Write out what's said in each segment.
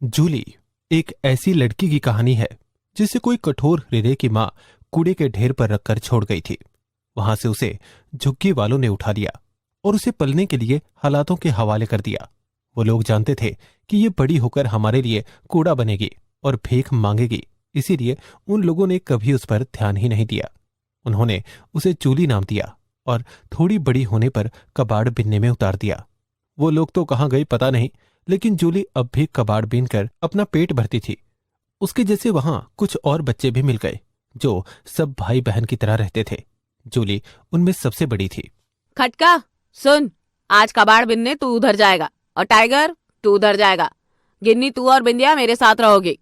जूली एक ऐसी लड़की की कहानी है जिसे कोई कठोर हृदय की मां कूड़े के ढेर पर रखकर छोड़ गई थी। वहां से उसे झुग्गी वालों ने उठा लिया और उसे पलने के लिए हालातों के हवाले कर दिया। वो लोग जानते थे कि ये बड़ी होकर हमारे लिए कूड़ा बनेगी और भीख मांगेगी, इसीलिए उन लोगों ने कभी उस पर ध्यान ही नहीं दिया। उन्होंने उसे जूली नाम दिया और थोड़ी बड़ी होने पर कबाड़ बिनने में उतार दिया। वो लोग तो कहाँ गए पता नहीं, लेकिन जूली अब भी कबाड़ बीनकर अपना पेट भरती थी। उसके जैसे वहां कुछ और बच्चे भी मिल गए जो सब भाई बहन की तरह रहते थे। जूली उनमें सबसे बड़ी थी। खटका सुन, आज कबाड़ बिनने तू उधर जाएगा और टाइगर तू उधर जाएगा। गिन्नी तू और बिंदिया मेरे साथ रहोगी।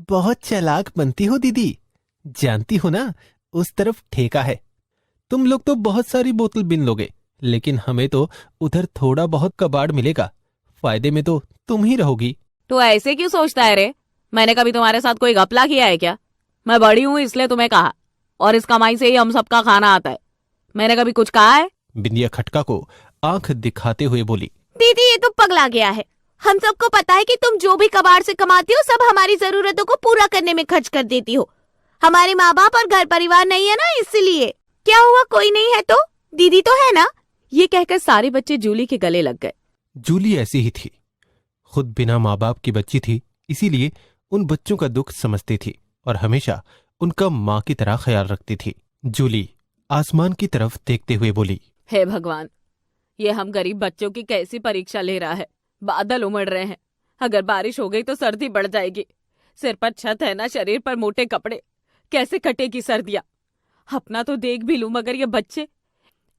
बहुत चालाक बनती हो दीदी, जानती हो ना उस तरफ ठेका है। तुम लोग तो बहुत सारी बोतल बिन लोगे, लेकिन हमें तो उधर थोड़ा बहुत कबाड़ मिलेगा। फायदे में तो तुम ही रहोगी। तू ऐसे क्यों सोचता है रे? मैंने कभी तुम्हारे साथ कोई घपला किया है क्या? मैं बड़ी हूँ इसलिए तुम्हें कहा, और इस कमाई से ही हम सबका खाना आता है। मैंने कभी कुछ कहा है? बिंदिया खटका को आंख दिखाते हुए बोली, दीदी ये तो पगला गया है। हम सबको पता है कि तुम जो भी कबाड़ से कमाती हो सब हमारी जरूरतों को पूरा करने में खर्च कर देती हो। हमारे माँ बाप और घर परिवार नहीं है ना, इसलिए। क्या हुआ, कोई नहीं है तो? दीदी तो है ना? ये कहकर सारे बच्चे जूली के गले लग गए। जूली ऐसी ही थी, खुद बिना माँ बाप की बच्ची थी, इसीलिए उन बच्चों का दुख समझती थी और हमेशा उनका माँ की तरह ख्याल रखती थी। जूली आसमान की तरफ देखते हुए बोली, हे भगवान, ये हम गरीब बच्चों की कैसी परीक्षा ले रहा है। बादल उमड़ रहे हैं, अगर बारिश हो गई तो सर्दी बढ़ जाएगी। सिर पर छत है ना, शरीर पर मोटे कपड़े, कैसे कटेगी सर्दियाँ। अपना तो देख भी लूं, मगर ये बच्चे,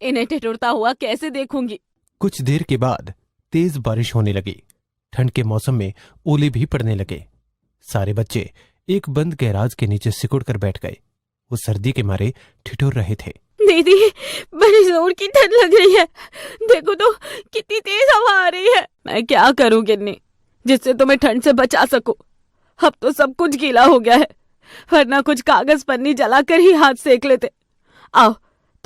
इन्हें ठिठुरता हुआ कैसे देखूंगी। कुछ देर के बाद तेज बारिश होने लगी। ठंड के मौसम में ओले भी पड़ने लगे। सारे बच्चे एक बंद गैराज के नीचे सिकुड़ कर बैठ गए। वो सर्दी के मारे ठिठुर रहे थे। दीदी बड़ी जोर की ठंड लग रही है, देखो तो कितनी तेज हवा आ रही है। मैं क्या करूं गिन्नी, जिससे तुम्हें ठंड से बचा सकूं। अब तो सब कुछ गीला हो गया है, वरना कुछ कागज पन्नी जलाकर ही हाथ सेक लेते। आओ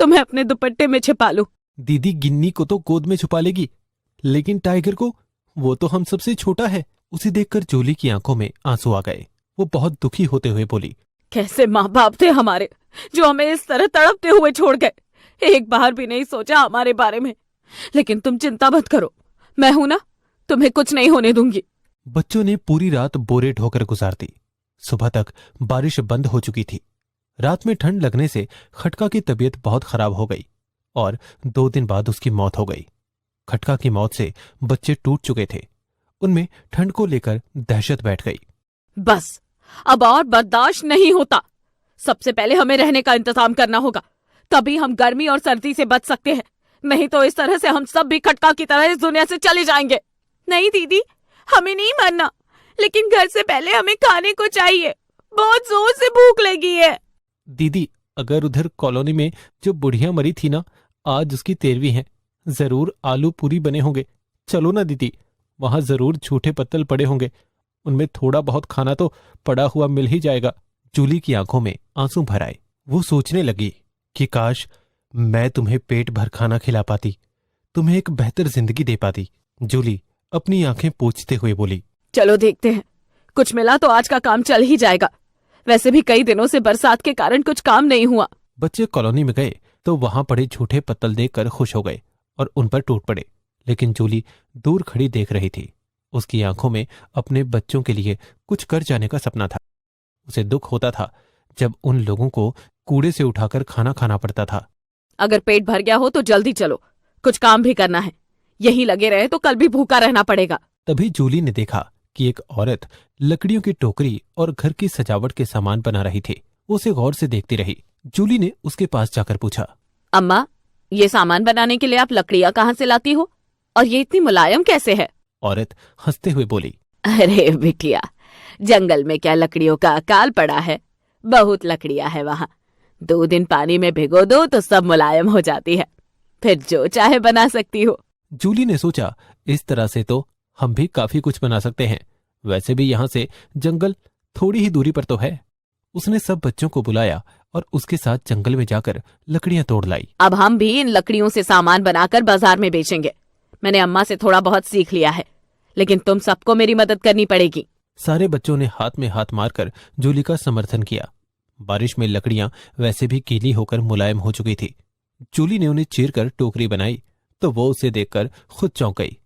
तुम्हें अपने दुपट्टे में छिपा लूं। दीदी गिन्नी को तो गोद में छुपा लेगी, लेकिन टाइगर को, वो तो हम सबसे छोटा है। उसे देखकर जूली की आंखों में आंसू आ गए। वो बहुत दुखी होते हुए बोली, कैसे माँ बाप थे हमारे जो हमें इस तरह तड़पते हुए छोड़ गए। एक बार भी नहीं सोचा हमारे बारे में। लेकिन तुम चिंता मत करो, मैं हूं ना, तुम्हें कुछ नहीं होने दूंगी। बच्चों ने पूरी रात बोरे ढोकर गुजार दी। सुबह तक बारिश बंद हो चुकी थी। रात में ठंड लगने से खटका की तबीयत बहुत खराब हो गई और 2 दिन बाद उसकी मौत हो गई। खटका की मौत से बच्चे टूट चुके थे। उनमें ठंड को लेकर दहशत बैठ गई। बस अब और बर्दाश्त नहीं होता। सबसे पहले हमें रहने का इंतजाम करना होगा, तभी हम गर्मी और सर्दी से बच सकते हैं। नहीं तो इस तरह से हम सब भी खटका की तरह इस दुनिया से चले जाएंगे। नहीं दीदी, हमें नहीं मरना, लेकिन घर से पहले हमें खाने को चाहिए। बहुत जोर से भूख लगी है। दीदी अगर उधर कॉलोनी में जो बुढ़िया मरी थी ना, आज उसकी 13वीं है। जरूर आलू पूरी बने होंगे। चलो ना दीदी, वहां जरूर झूठे पत्तल पड़े होंगे, उनमें थोड़ा बहुत खाना तो पड़ा हुआ मिल ही जाएगा। जूली की आंखों में आंसू भर आए। वो सोचने लगी कि काश मैं तुम्हें पेट भर खाना खिला पाती, तुम्हें एक बेहतर जिंदगी दे पाती। जूली अपनी आंखें पोंछते हुए बोली, चलो देखते हैं, कुछ मिला तो आज का काम चल ही जाएगा। वैसे भी कई दिनों से बरसात के कारण कुछ काम नहीं हुआ। बच्चे कॉलोनी में गए तो वहां पड़े झूठे पत्तल देखकर खुश हो गए और उन पर टूट पड़े। लेकिन जूली दूर खड़ी देख रही थी। उसकी आंखों में अपने बच्चों के लिए कुछ कर जाने का सपना था। उसे दुख होता था जब उन लोगों को कूड़े से उठाकर खाना खाना पड़ता था। अगर पेट भर गया हो तो जल्दी चलो, कुछ काम भी करना है। यहीं लगे रहे तो कल भी भूखा रहना पड़ेगा। तभी जूली ने देखा कि एक औरत लकड़ियों की टोकरी और घर की सजावट के सामान बना रही थी। वो उसे गौर से देखती रही। जूली ने उसके पास जाकर पूछा, अम्मा, ये सामान बनाने के लिए आप लकड़ियाँ कहाँ से लाती हो, और ये इतनी मुलायम कैसे है? औरत हंसते हुए बोली, अरे बिटिया, जंगल में क्या लकड़ियों का अकाल पड़ा है। बहुत लकड़ियाँ है वहाँ। 2 दिन पानी में भिगो दो तो सब मुलायम हो जाती है, फिर जो चाहे बना सकती हो। जूली ने सोचा, इस तरह से तो हम भी काफी कुछ बना सकते हैं। वैसे भी यहाँ से जंगल थोड़ी ही दूरी पर तो है। उसने सब बच्चों को बुलाया और उसके साथ जंगल में जाकर लकड़ियां तोड़ लाई। अब हम भी इन लकड़ियों से सामान बनाकर बाजार में बेचेंगे। मैंने अम्मा से थोड़ा बहुत सीख लिया है, लेकिन तुम सबको मेरी मदद करनी पड़ेगी। सारे बच्चों ने हाथ में हाथ मारकर जूली का समर्थन किया। बारिश में लकड़ियां वैसे भी गीली होकर मुलायम हो चुकी थी। जूली ने उन्हें चीर कर टोकरी बनाई तो वो उसे देखकर खुद चौंक गई।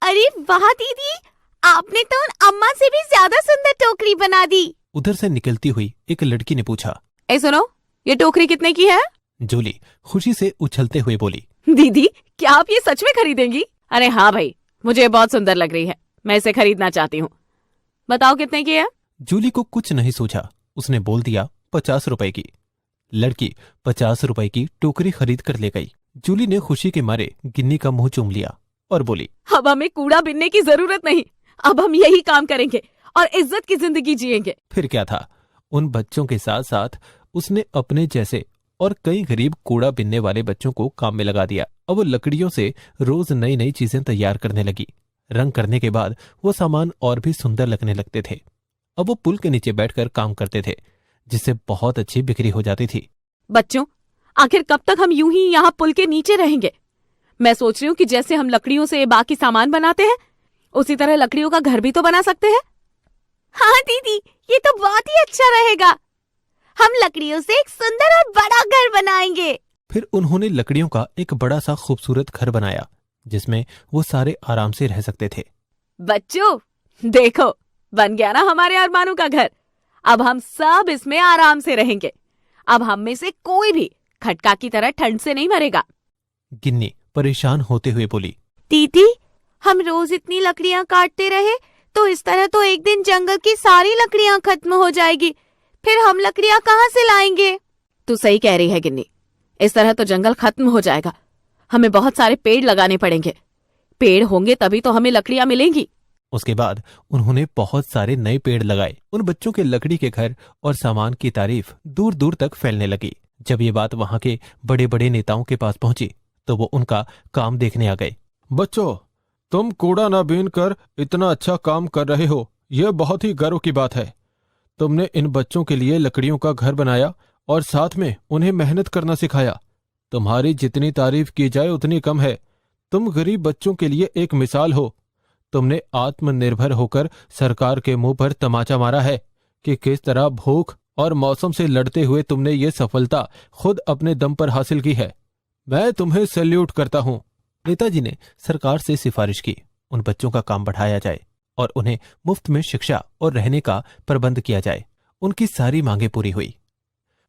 अरे वाह दीदी, आपने तो उन अम्मा से भी ज्यादा सुंदर टोकरी बना दी। उधर से निकलती हुई एक लड़की ने पूछा, ए सुनो, ये टोकरी कितने की है? जूली खुशी से उछलते हुए बोली, दीदी, क्या आप ये सच में खरीदेंगी? अरे हाँ भाई, मुझे ये बहुत सुंदर लग रही है, मैं इसे खरीदना चाहती हूँ। बताओ कितने की है? जूली को कुछ नहीं सूझा, उसने बोल दिया 50 रुपए की। लड़की 50 रुपए की टोकरी खरीद कर ले गई। जूली ने खुशी के मारे गिन्नी का मुंह चूम लिया और बोली, अब हमें कूड़ा बीनने की जरूरत नहीं, अब हम यही काम करेंगे और इज्जत की जिंदगी जिएंगे। फिर क्या था, उन बच्चों के साथ साथ उसने अपने जैसे और कई गरीब कूड़ा बीनने वाले बच्चों को काम में लगा दिया। अब वो लकड़ियों से रोज नई नई चीजें तैयार करने लगी। रंग करने के बाद वो सामान और भी सुंदर लगने लगते थे। अब वो पुल के नीचे बैठकर काम करते थे, जिससे बहुत अच्छी बिक्री हो जाती थी। बच्चों, आखिर कब तक हम यूं ही यहाँ पुल के नीचे रहेंगे? मैं सोच रही हूँ कि जैसे हम लकड़ियों से बाकी सामान बनाते हैं, उसी तरह लकड़ियों का घर भी तो बना सकते हैं। हाँ दीदी, ये तो बहुत ही अच्छा रहेगा। हम लकड़ियों से एक सुंदर और बड़ा घर बनाएंगे। फिर उन्होंने लकड़ियों का एक बड़ा सा खूबसूरत घर बनाया, जिसमें वो सारे आराम से रह सकते थे। बच्चों देखो, बन गया ना हमारे अरमानों का घर। अब हम सब इसमें आराम से रहेंगे। अब हम में से कोई भी खटका की तरह ठंड से नहीं मरेगा। गिन्नी परेशान होते हुए बोली, दीदी, हम रोज इतनी लकड़ियां काटते रहे तो इस तरह तो एक दिन जंगल की सारी लकड़ियां खत्म हो जाएगी। फिर हम लकड़ियां कहाँ से लाएंगे? तू सही कह रही है गिन्नी, इस तरह तो जंगल खत्म हो जाएगा। हमें बहुत सारे पेड़ लगाने पड़ेंगे। पेड़ होंगे तभी तो हमें लकड़ियां मिलेंगी। उसके बाद उन्होंने बहुत सारे नए पेड़ लगाए। उन बच्चों के लकड़ी के घर और सामान की तारीफ दूर दूर तक फैलने लगी। जब ये बात वहां के बड़े बड़े नेताओं के पास पहुंची तो वो उनका काम देखने आ गए। बच्चों, तुम कूड़ा ना बीन कर इतना अच्छा काम कर रहे हो, यह बहुत ही गर्व की बात है। तुमने इन बच्चों के लिए लकड़ियों का घर बनाया और साथ में उन्हें मेहनत करना सिखाया। तुम्हारी जितनी तारीफ की जाए उतनी कम है। तुम गरीब बच्चों के लिए एक मिसाल हो। तुमने आत्मनिर्भर होकर सरकार के मुंह पर तमाचा मारा है कि किस तरह भूख और मौसम से लड़ते हुए तुमने ये सफलता खुद अपने दम पर हासिल की है। मैं तुम्हें सैल्यूट करता हूँ। नेताजी ने सरकार से सिफारिश की उन बच्चों का काम बढ़ाया जाए और उन्हें मुफ्त में शिक्षा और रहने का प्रबंध किया जाए। उनकी सारी मांगे पूरी हुई।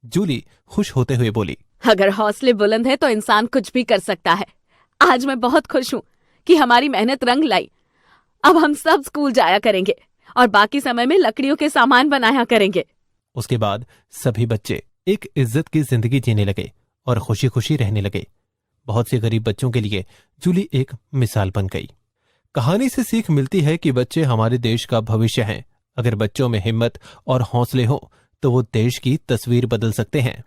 जूली खुश होते हुए बोली, अगर हौसले बुलंद है तो इंसान कुछ भी कर सकता है। आज मैं बहुत खुश हूँ कि हमारी मेहनत रंग लाई। अब हम सब स्कूल जाया करेंगे और बाकी समय में लकड़ियों के सामान बनाया करेंगे। उसके बाद सभी बच्चे एक इज्जत की जिंदगी जीने लगे और खुशी खुशी रहने लगे। बहुत से गरीब बच्चों के लिए जूली एक मिसाल बन गई। कहानी से सीख मिलती है कि बच्चे हमारे देश का भविष्य हैं। अगर बच्चों में हिम्मत और हौसले हो तो वो देश की तस्वीर बदल सकते हैं।